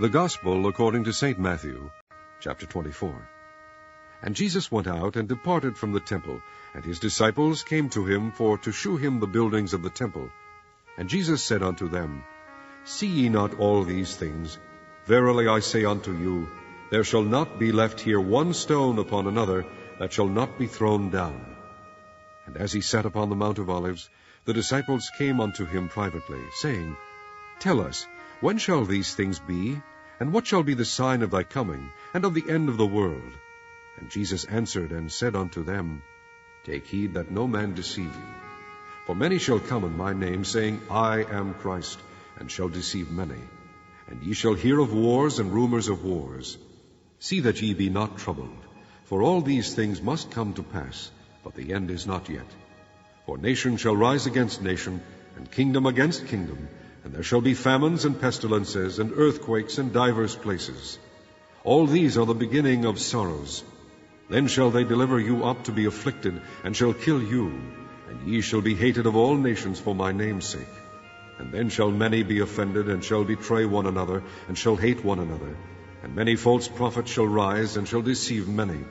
The Gospel according to St. Matthew, chapter 24. And Jesus went out and departed from the temple, and his disciples came to him for to shew him the buildings of the temple. And Jesus said unto them, See ye not all these things? Verily I say unto you, there shall not be left here one stone upon another that shall not be thrown down. And as he sat upon the Mount of Olives, the disciples came unto him privately, saying, Tell us, when shall these things be? And what shall be the sign of thy coming, and of the end of the world? And Jesus answered and said unto them, Take heed that no man deceive you. For many shall come in my name, saying, I am Christ, and shall deceive many. And ye shall hear of wars and rumours of wars. See that ye be not troubled, for all these things must come to pass, but the end is not yet. For nation shall rise against nation, and kingdom against kingdom, and there shall be famines and pestilences, and earthquakes in divers places. All these are the beginning of sorrows. Then shall they deliver you up to be afflicted, and shall kill you, and ye shall be hated of all nations for my name's sake. And then shall many be offended, and shall betray one another, and shall hate one another. And many false prophets shall rise, and shall deceive many.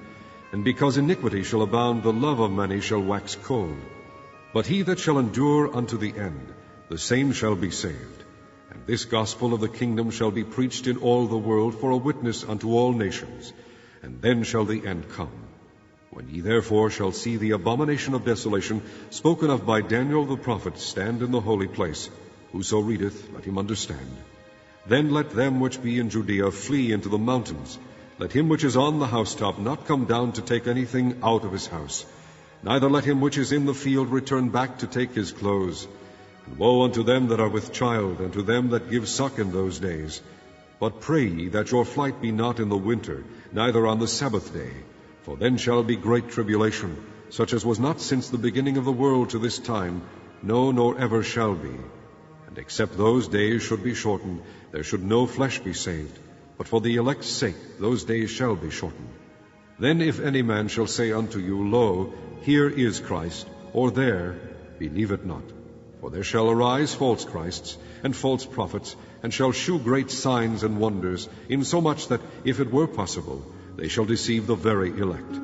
And because iniquity shall abound, the love of many shall wax cold. But he that shall endure unto the end, the same shall be saved. And this gospel of the kingdom shall be preached in all the world for a witness unto all nations. And then shall the end come. When ye therefore shall see the abomination of desolation, spoken of by Daniel the prophet, stand in the holy place, whoso readeth, let him understand. Then let them which be in Judea flee into the mountains. Let him which is on the housetop not come down to take anything out of his house. Neither let him which is in the field return back to take his clothes. And woe unto them that are with child, and to them that give suck in those days. But pray ye that your flight be not in the winter, neither on the Sabbath day. For then shall be great tribulation, such as was not since the beginning of the world to this time, no, nor ever shall be. And except those days should be shortened, there should no flesh be saved. But for the elect's sake those days shall be shortened. Then if any man shall say unto you, Lo, here is Christ, or there, believe it not. For there shall arise false Christs, and false prophets, and shall shew great signs and wonders, insomuch that, if it were possible, they shall deceive the very elect.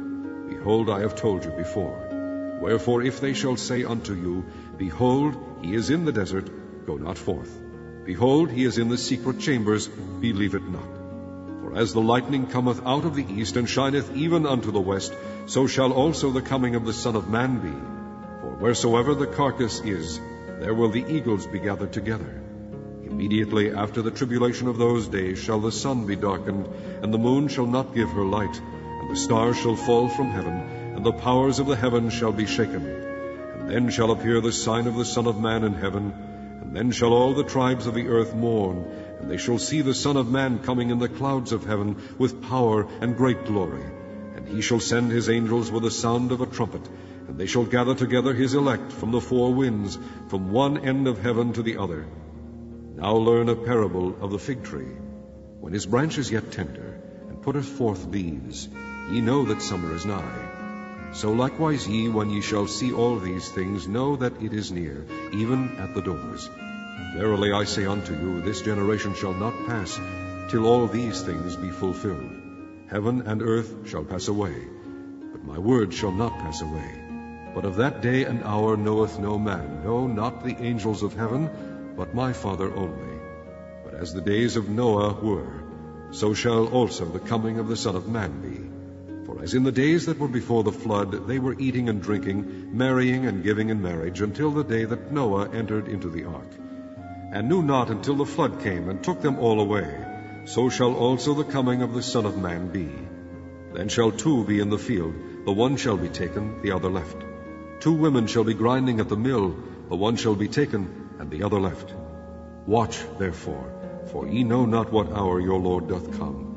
Behold, I have told you before. Wherefore, if they shall say unto you, Behold, he is in the desert, go not forth. Behold, he is in the secret chambers, believe it not. For as the lightning cometh out of the east, and shineth even unto the west, so shall also the coming of the Son of Man be. For wheresoever the carcass is, there will the eagles be gathered together. Immediately after the tribulation of those days shall the sun be darkened, and the moon shall not give her light, and the stars shall fall from heaven, and the powers of the heavens shall be shaken. And then shall appear the sign of the Son of Man in heaven, and then shall all the tribes of the earth mourn, and they shall see the Son of Man coming in the clouds of heaven with power and great glory. And he shall send his angels with the sound of a trumpet, and they shall gather together his elect from the four winds, from one end of heaven to the other. Now learn a parable of the fig tree. When his branch is yet tender, and putteth forth leaves, ye know that summer is nigh. So likewise ye, when ye shall see all these things, know that it is near, even at the doors. Verily I say unto you, this generation shall not pass, till all these things be fulfilled. Heaven and earth shall pass away, but my word shall not pass away. But of that day and hour knoweth no man, no, not the angels of heaven, but my Father only. But as the days of Noah were, so shall also the coming of the Son of Man be. For as in the days that were before the flood, they were eating and drinking, marrying and giving in marriage, until the day that Noah entered into the ark, and knew not until the flood came and took them all away, so shall also the coming of the Son of Man be. Then shall two be in the field, the one shall be taken, the other left. 2 women shall be grinding at the mill, the one shall be taken, and the other left. Watch therefore, for ye know not what hour your Lord doth come.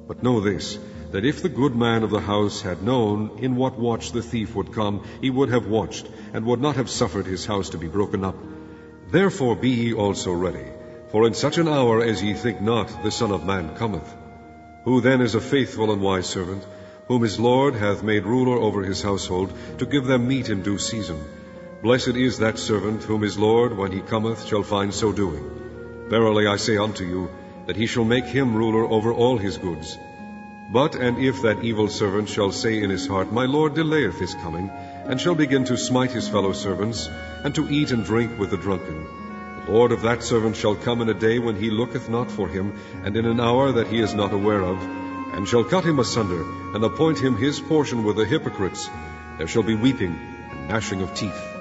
But know this, that if the good man of the house had known in what watch the thief would come, he would have watched, and would not have suffered his house to be broken up. Therefore be ye also ready, for in such an hour as ye think not, the Son of Man cometh. Who then is a faithful and wise servant, whom his Lord hath made ruler over his household, to give them meat in due season? Blessed is that servant, whom his Lord, when he cometh, shall find so doing. Verily I say unto you, that he shall make him ruler over all his goods. But and if that evil servant shall say in his heart, My Lord delayeth his coming, and shall begin to smite his fellow servants, and to eat and drink with the drunken, the Lord of that servant shall come in a day when he looketh not for him, and in an hour that he is not aware of, and shall cut him asunder, and appoint him his portion with the hypocrites. There shall be weeping and gnashing of teeth.